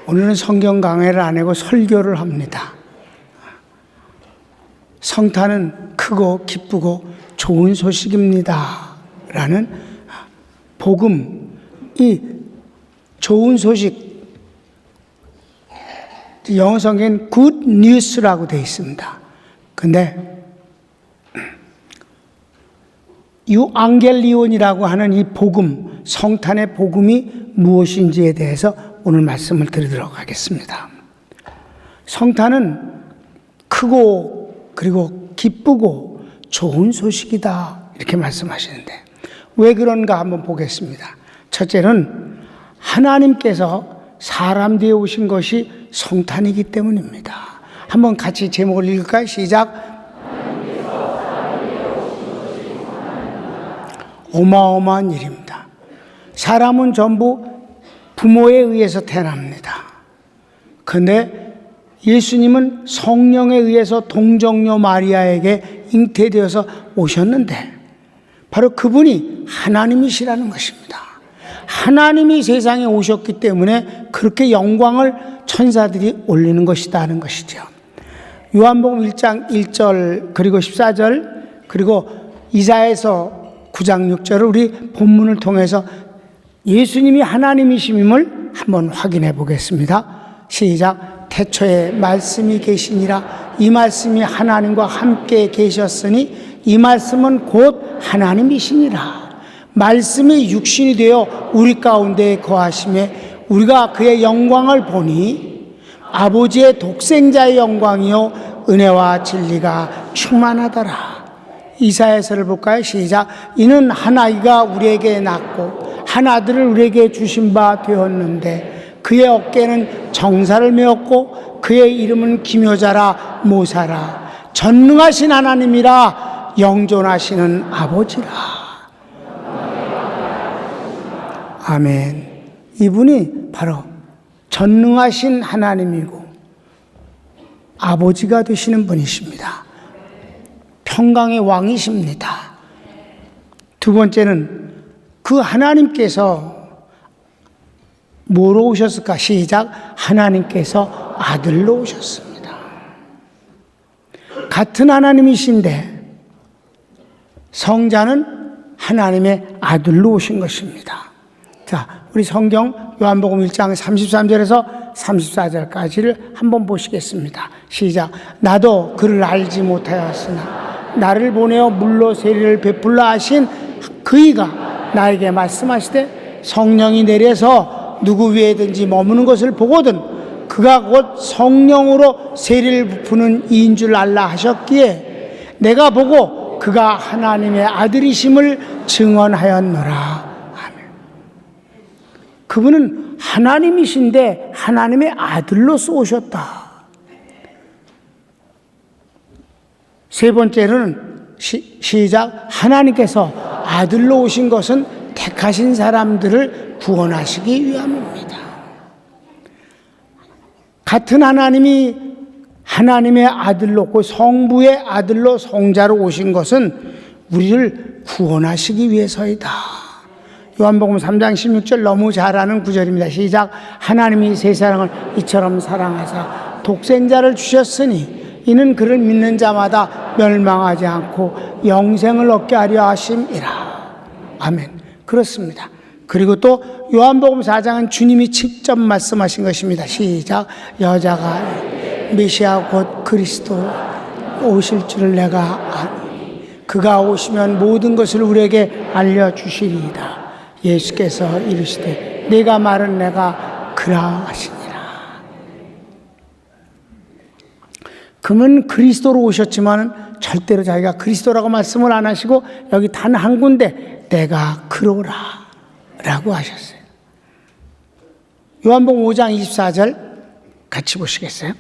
오늘은 성경 강해를 안 하고 설교를 합니다. 성탄은 크고 기쁘고 좋은 소식입니다 라는 복음, 이 좋은 소식, 영어 성경엔 good news라고 되어 있습니다. 근데 유앙겔리온이라고 하는 이 복음, 성탄의 복음이 무엇인지에 대해서 오늘 말씀을 드리도록 하겠습니다. 성탄은 크고 그리고 기쁘고 좋은 소식이다 이렇게 말씀하시는데 왜 그런가 한번 보겠습니다. 첫째는 하나님께서 사람 되어 오신 것이 성탄이기 때문입니다. 한번 같이 제목을 읽을까요? 시작. 어마어마한 일입니다. 사람은 전부 부모에 의해서 태어납니다. 그런데 예수님은 성령에 의해서 동정녀 마리아에게 잉태되어서 오셨는데 바로 그분이 하나님이시라는 것입니다. 하나님이 세상에 오셨기 때문에 그렇게 영광을 천사들이 올리는 것이다는 것이죠. 요한복음 1장 1절 그리고 14절 그리고 이사야서 9장 6절을 우리 본문을 통해서 예수님이 하나님이심을 한번 확인해 보겠습니다. 시작. 태초에 말씀이 계시니라. 이 말씀이 하나님과 함께 계셨으니 이 말씀은 곧 하나님이시니라. 말씀이 육신이 되어 우리 가운데 거하심에 우리가 그의 영광을 보니 아버지의 독생자의 영광이요 은혜와 진리가 충만하더라. 이사야서를 볼까요? 시작. 이는 한 아이가 우리에게 낳고 한 아들을 우리에게 주신 바 되었는데 그의 어깨는 정사를 메었고 그의 이름은 기묘자라 모사라 전능하신 하나님이라 영존하시는 아버지라. 아멘. 이분이 바로 전능하신 하나님이고 아버지가 되시는 분이십니다. 평강의 왕이십니다. 두 번째는 그 하나님께서 뭐로 오셨을까? 시작. 하나님께서 아들로 오셨습니다. 같은 하나님이신데 성자는 하나님의 아들로 오신 것입니다. 자, 우리 성경 요한복음 1장 33절에서 34절까지를 한번 보시겠습니다. 시작. 나도 그를 알지 못하였으나 나를 보내어 물로 세례를 베풀라 하신 그이가 나에게 말씀하시되 성령이 내려서 누구 위에든지 머무는 것을 보거든 그가 곧 성령으로 세례를 베푸는 이인 줄 알라 하셨기에 내가 보고 그가 하나님의 아들이심을 증언하였노라. 그분은 하나님이신데 하나님의 아들로서 오셨다. 세 번째로는 시작. 하나님께서 아들로 오신 것은 택하신 사람들을 구원하시기 위함입니다. 같은 하나님이 하나님의 아들로 그 성부의 아들로 성자로 오신 것은 우리를 구원하시기 위해서이다. 요한복음 3장 16절 너무 잘 아는 구절입니다. 시작. 하나님이 세상을 이처럼 사랑하사 독생자를 주셨으니 이는 그를 믿는 자마다 멸망하지 않고 영생을 얻게 하려 하심이라. 아멘. 그렇습니다. 그리고 또 요한복음 4장은 주님이 직접 말씀하신 것입니다. 시작. 여자가 메시아 곧 그리스도 오실 줄을 내가 아노니 그가 오시면 모든 것을 우리에게 알려주시리이다. 예수께서 이르시되 내가 말은 내가 그라 하시니라. 그러면 그리스도로 오셨지만 절대로 자기가 그리스도라고 말씀을 안 하시고 여기 단 한 군데 내가 그로라 라고 하셨어요. 요한복음 5장 24절 같이 보시겠어요?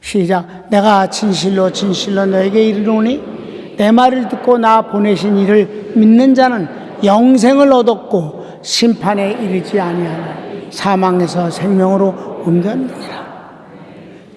시작. 내가 진실로 진실로 너에게 이르노니 내 말을 듣고 나 보내신 이를 믿는 자는 영생을 얻었고 심판에 이르지 아니하나 사망에서 생명으로 옮겼느니라.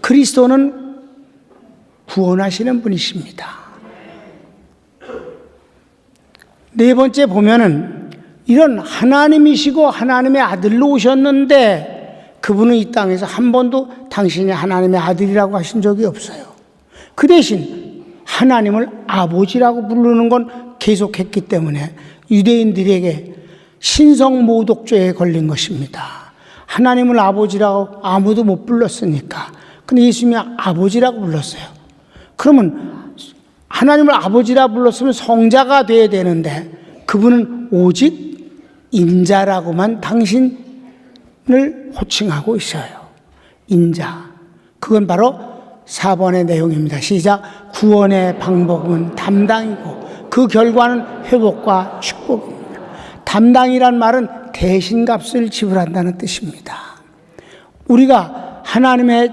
그리스도는 구원하시는 분이십니다. 네 번째 보면은 이런 하나님이시고 하나님의 아들로 오셨는데 그분은 이 땅에서 한 번도 당신이 하나님의 아들이라고 하신 적이 없어요. 그 대신 하나님을 아버지라고 부르는 건 계속했기 때문에 유대인들에게 신성모독죄에 걸린 것입니다. 하나님을 아버지라고 아무도 못 불렀으니까. 근데 예수님이 아버지라고 불렀어요. 그러면 하나님을 아버지라 불렀으면 성자가 돼야 되는데 그분은 오직 인자라고만 당신을 호칭하고 있어요. 인자. 그건 바로 4번의 내용입니다. 시작. 구원의 방법은 담당이고 그 결과는 회복과 축복입니다. 담당이란 말은 대신값을 지불한다는 뜻입니다. 우리가 하나님의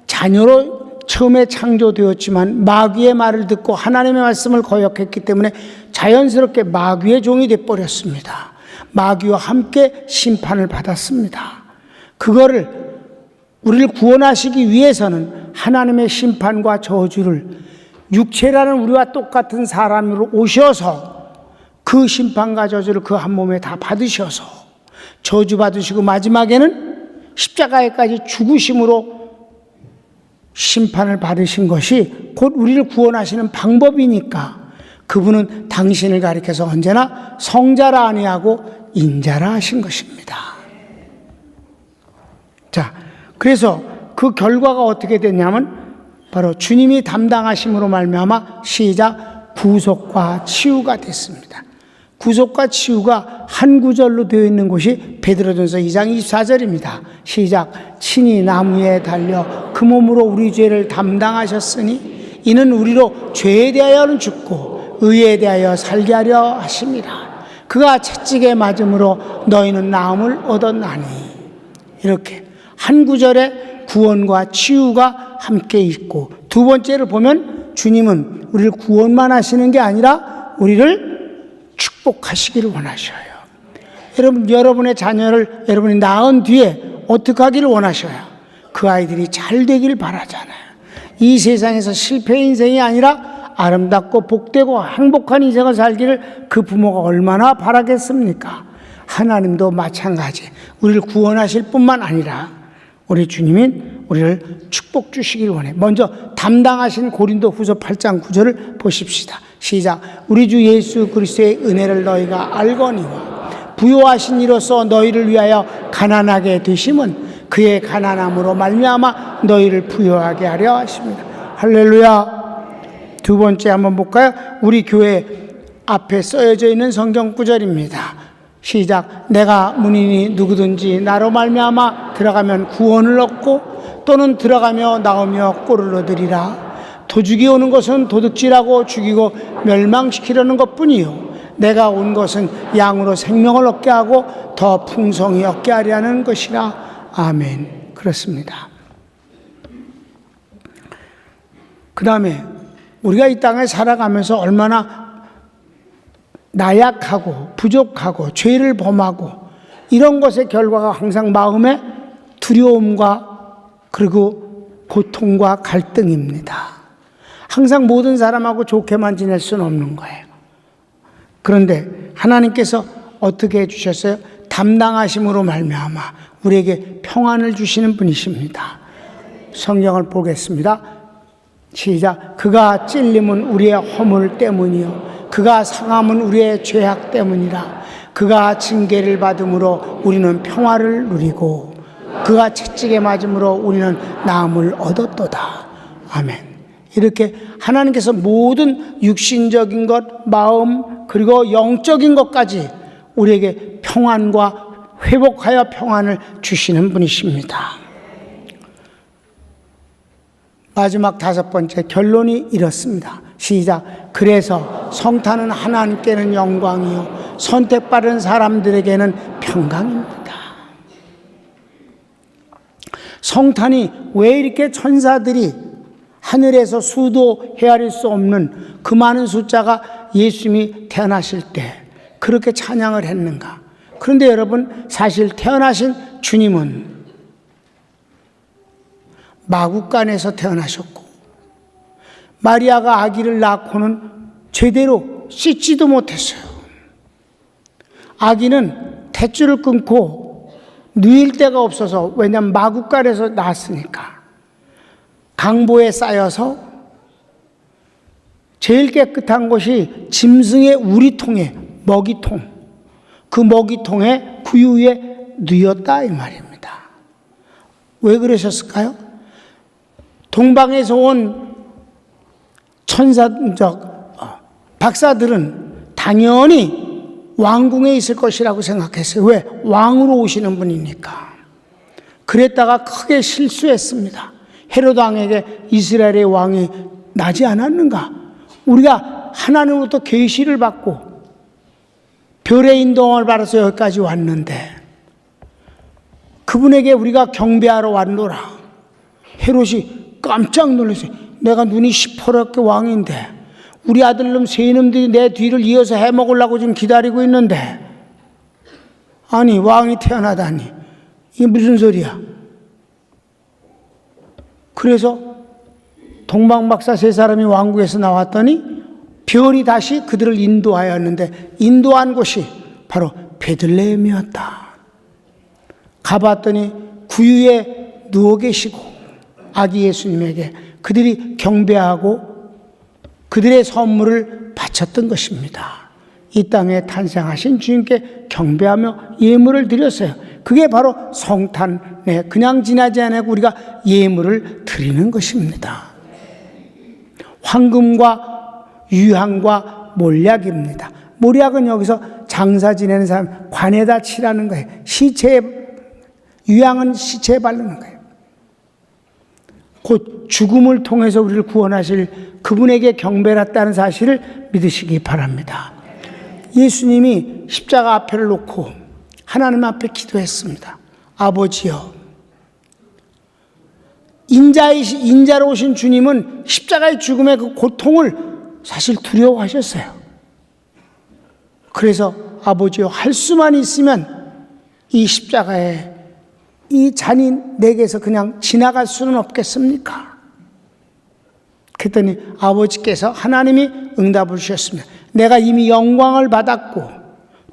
자녀로 처음에 창조되었지만 마귀의 말을 듣고 하나님의 말씀을 거역했기 때문에 자연스럽게 마귀의 종이 되어버렸습니다. 마귀와 함께 심판을 받았습니다. 그거를 우리를 구원하시기 위해서는 하나님의 심판과 저주를 육체라는 우리와 똑같은 사람으로 오셔서 그 심판과 저주를 그 한 몸에 다 받으셔서 저주 받으시고 마지막에는 십자가에까지 죽으심으로 심판을 받으신 것이 곧 우리를 구원하시는 방법이니까 그분은 당신을 가리켜서 언제나 성자라 아니하고 인자라 하신 것입니다. 자, 그래서 그 결과가 어떻게 됐냐면 바로 주님이 담당하심으로 말미암아 시작 구속과 치유가 됐습니다. 구속과 치유가 한 구절로 되어 있는 곳이 베드로전서 2장 24절입니다. 시작. 친히 나무에 달려 그 몸으로 우리 죄를 담당하셨으니 이는 우리로 죄에 대하여는 죽고 의에 대하여 살게 하려 하심이라. 그가 채찍에 맞음으로 너희는 나음을 얻었나니. 이렇게 한 구절에 구원과 치유가 함께 있고 두 번째를 보면 주님은 우리를 구원만 하시는 게 아니라 우리를 축복하시기를 원하셔요. 여러분의 자녀를 여러분이 낳은 뒤에 어떻게 하기를 원하셔요? 그 아이들이 잘 되길 바라잖아요. 이 세상에서 실패 인생이 아니라 아름답고 복되고 행복한 인생을 살기를 그 부모가 얼마나 바라겠습니까? 하나님도 마찬가지. 우리를 구원하실 뿐만 아니라 우리 주님인 우리를 축복 주시길 원해. 먼저 담당하신 고린도후서 8장 9절을 보십시다. 시작. 우리 주 예수 그리스도의 은혜를 너희가 알거니와 부요하신 이로써 너희를 위하여 가난하게 되심은 그의 가난함으로 말미암아 너희를 부요하게 하려 하십니다. 할렐루야. 두 번째 한번 볼까요? 우리 교회 앞에 써져 있는 성경 구절입니다. 시작. 내가 문인이 누구든지 나로 말미암아 들어가면 구원을 얻고 또는 들어가며 나오며 꼴을 얻으리라. 도둑이 오는 것은 도둑질하고 죽이고 멸망시키려는 것뿐이요 내가 온 것은 양으로 생명을 얻게 하고 더 풍성히 얻게 하려는 것이라. 아멘. 그렇습니다. 그 다음에 우리가 이 땅에 살아가면서 얼마나 나약하고 부족하고 죄를 범하고 이런 것의 결과가 항상 마음에 두려움과 그리고 고통과 갈등입니다. 항상 모든 사람하고 좋게만 지낼 수는 없는 거예요. 그런데 하나님께서 어떻게 해주셨어요? 담당하심으로 말미암아 우리에게 평안을 주시는 분이십니다. 성경을 보겠습니다. 시작. 그가 찔림은 우리의 허물 때문이요 그가 상함은 우리의 죄악 때문이라. 그가 징계를 받음으로 우리는 평화를 누리고 그가 채찍에 맞음으로 우리는 나음을 얻었도다. 아멘. 이렇게 하나님께서 모든 육신적인 것, 마음 그리고 영적인 것까지 우리에게 평안과 회복하여 평안을 주시는 분이십니다. 마지막 다섯 번째 결론이 이렇습니다. 시작. 그래서 성탄은 하나님께는 영광이요 선택받은 사람들에게는 평강입니다. 성탄이 왜 이렇게 천사들이 하늘에서 수도 헤아릴 수 없는 그 많은 숫자가 예수님이 태어나실 때 그렇게 찬양을 했는가? 그런데 여러분 사실 태어나신 주님은 마구간에서 태어나셨고 마리아가 아기를 낳고는 제대로 씻지도 못했어요. 아기는 탯줄을 끊고 누일 데가 없어서, 왜냐하면 마구간에서 나왔으니까 강보에 쌓여서 제일 깨끗한 곳이 짐승의 우리통에, 먹이통, 그 먹이통에 구유에 누였다 이 말입니다. 왜 그러셨을까요? 동방에서 온 박사들은 당연히 왕궁에 있을 것이라고 생각했어요. 왜? 왕으로 오시는 분이니까. 그랬다가 크게 실수했습니다. 헤롯 왕에게 이스라엘의 왕이 나지 않았는가? 우리가 하나님으로부터 계시를 받고 별의 인도함을 받아서 여기까지 왔는데 그분에게 우리가 경배하러 왔노라. 헤롯이 깜짝 놀랐어요. 내가 눈이 시퍼렇게 왕인데 우리 아들놈 세놈들이 내 뒤를 이어서 해먹으려고 지금 기다리고 있는데, 아니 왕이 태어나다니 이게 무슨 소리야? 그래서 동방박사 세 사람이 왕국에서 나왔더니 별이 다시 그들을 인도하였는데 인도한 곳이 바로 베들레헴이었다. 가봤더니 구유에 누워 계시고 아기 예수님에게 그들이 경배하고 그들의 선물을 바쳤던 것입니다. 이 땅에 탄생하신 주님께 경배하며 예물을 드렸어요. 그게 바로 성탄에 그냥 지나지 않고 우리가 예물을 드리는 것입니다. 황금과 유향과 몰약입니다. 몰약은 여기서 장사 지내는 사람 관에다 칠하는 거예요. 시체에, 유향은 시체에 바르는 거예요. 곧 죽음을 통해서 우리를 구원하실 그분에게 경배를 했다는 사실을 믿으시기 바랍니다. 예수님이 십자가 앞에를 놓고 하나님 앞에 기도했습니다. 아버지여, 인자로 오신 주님은 십자가의 죽음의 그 고통을 사실 두려워하셨어요. 그래서 아버지여, 할 수만 있으면 이 십자가에 이 잔이 내게서 그냥 지나갈 수는 없겠습니까? 그랬더니 아버지께서 하나님이 응답을 주셨습니다. 내가 이미 영광을 받았고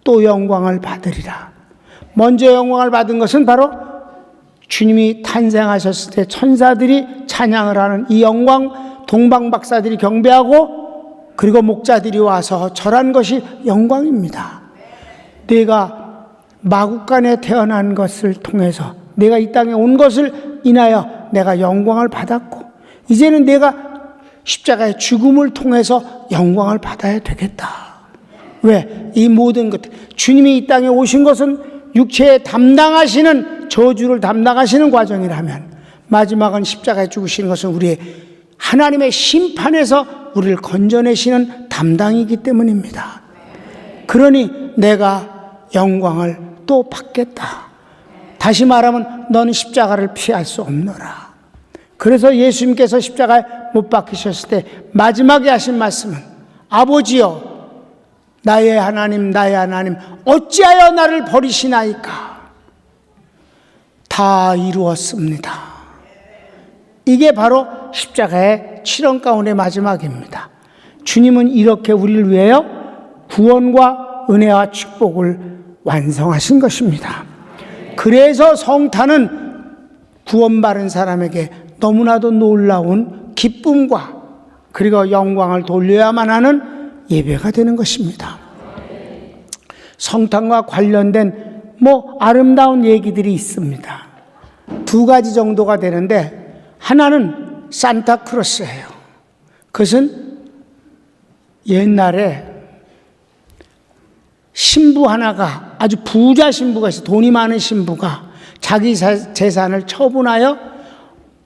또 영광을 받으리라. 먼저 영광을 받은 것은 바로 주님이 탄생하셨을 때 천사들이 찬양을 하는 이 영광, 동방박사들이 경배하고 그리고 목자들이 와서 절한 것이 영광입니다. 내가 마구간에 태어난 것을 통해서 내가 이 땅에 온 것을 인하여 내가 영광을 받았고 이제는 내가 십자가의 죽음을 통해서 영광을 받아야 되겠다. 왜? 이 모든 것, 주님이 이 땅에 오신 것은 육체에 담당하시는, 저주를 담당하시는 과정이라면 마지막은 십자가에 죽으시는 것은 우리의 하나님의 심판에서 우리를 건져내시는 담당이기 때문입니다. 그러니 내가 영광을 또 받겠다. 다시 말하면 너는 십자가를 피할 수 없노라. 그래서 예수님께서 십자가에 못 박히셨을 때 마지막에 하신 말씀은 아버지여, 나의 하나님, 나의 하나님, 어찌하여 나를 버리시나이까? 다 이루었습니다. 이게 바로 십자가의 7원 가운데 마지막입니다. 주님은 이렇게 우리를 위하여 구원과 은혜와 축복을 완성하신 것입니다. 그래서 성탄은 구원받은 사람에게 너무나도 놀라운 기쁨과 그리고 영광을 돌려야만 하는 예배가 되는 것입니다. 성탄과 관련된 아름다운 얘기들이 있습니다. 두 가지 정도가 되는데 하나는 산타크로스예요. 그것은 옛날에 신부 하나가, 아주 부자 신부가 있어요. 돈이 많은 신부가 자기 재산을 처분하여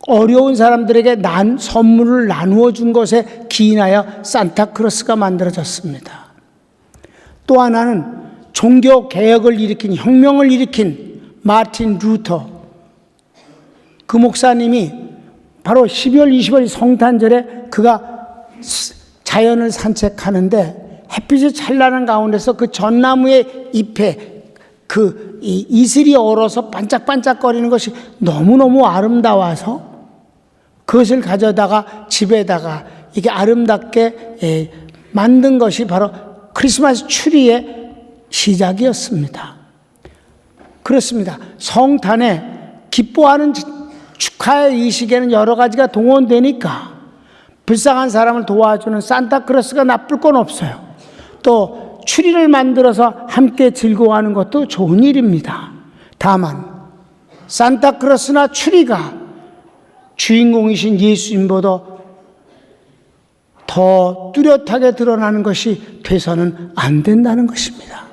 어려운 사람들에게 선물을 나누어 준 것에 기인하여 산타크로스가 만들어졌습니다. 또 하나는 종교 개혁을 일으킨, 혁명을 일으킨 마틴 루터, 그 목사님이 바로 12월 20일 성탄절에 그가 자연을 산책하는데 햇빛이 찬란한 가운데서 그 전나무의 잎에 그 이슬이 얼어서 반짝반짝거리는 것이 너무너무 아름다워서 그것을 가져다가 집에다가 이게 아름답게 만든 것이 바로 크리스마스 추리의 시작이었습니다. 그렇습니다. 성탄에 기뻐하는 축하의 이 시기에는 여러 가지가 동원되니까 불쌍한 사람을 도와주는 산타크로스가 나쁠 건 없어요. 또 추리를 만들어서 함께 즐거워하는 것도 좋은 일입니다. 다만 산타크로스나 추리가 주인공이신 예수님보다 더 뚜렷하게 드러나는 것이 돼서는 안 된다는 것입니다.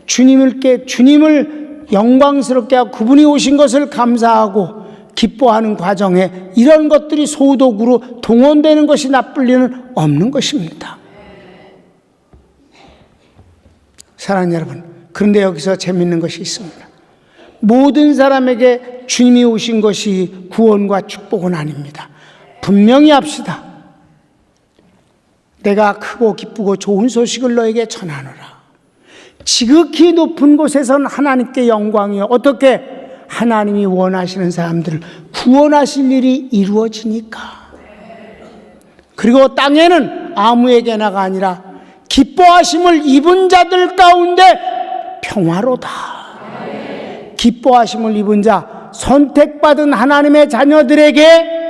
주님을 영광스럽게 하고 그분이 오신 것을 감사하고 기뻐하는 과정에 이런 것들이 소독으로 동원되는 것이 나쁠 리는 없는 것입니다. 사랑하는 여러분, 그런데 여기서 재미있는 것이 있습니다. 모든 사람에게 주님이 오신 것이 구원과 축복은 아닙니다. 분명히 합시다. 내가 크고 기쁘고 좋은 소식을 너에게 전하노라. 지극히 높은 곳에선 하나님께 영광이요. 어떻게 하나님이 원하시는 사람들을 구원하실 일이 이루어지니까. 그리고 땅에는 아무에게나가 아니라 기뻐하심을 입은 자들 가운데 평화로다. 기뻐하심을 입은 자, 선택받은 하나님의 자녀들에게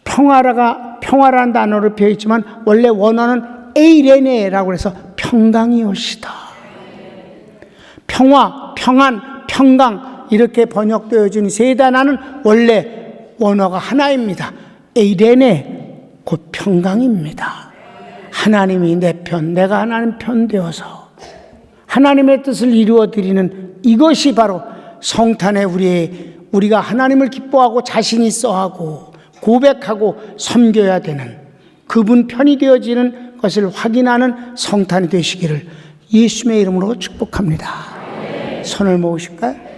평화라는 단어로 표현 있지만 원래 원어는 에이레네라고 해서 평강이 오시다. 평화, 평안, 평강 이렇게 번역되어진 세 단어는 원래 원어가 하나입니다. 에이레네 곧 평강입니다. 하나님이 내 편, 내가 하나님 편 되어서 하나님의 뜻을 이루어드리는 이것이 바로 성탄에 우리가 하나님을 기뻐하고 자신 있어하고 고백하고 섬겨야 되는 그분 편이 되어지는 것을 확인하는 성탄이 되시기를 예수님의 이름으로 축복합니다. 손을 모으실까요?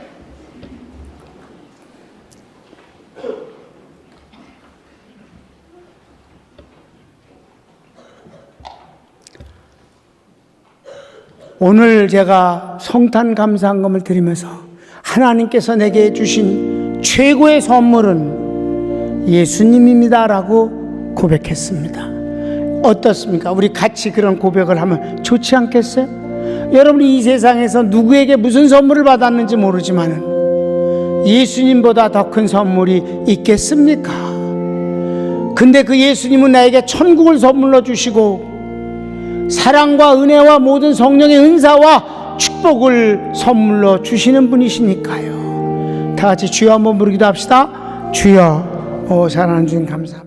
오늘 제가 성탄 감사한금을 드리면서 하나님께서 내게 주신 최고의 선물은 예수님입니다라고 고백했습니다. 어떻습니까? 우리 같이 그런 고백을 하면 좋지 않겠어요? 여러분이 이 세상에서 누구에게 무슨 선물을 받았는지 모르지만 예수님보다 더 큰 선물이 있겠습니까? 근데 그 예수님은 나에게 천국을 선물로 주시고 사랑과 은혜와 모든 성령의 은사와 축복을 선물로 주시는 분이시니까요. 다 같이 주여 한번 부르기도 합시다. 주여, 사랑하는 주님 감사합니다.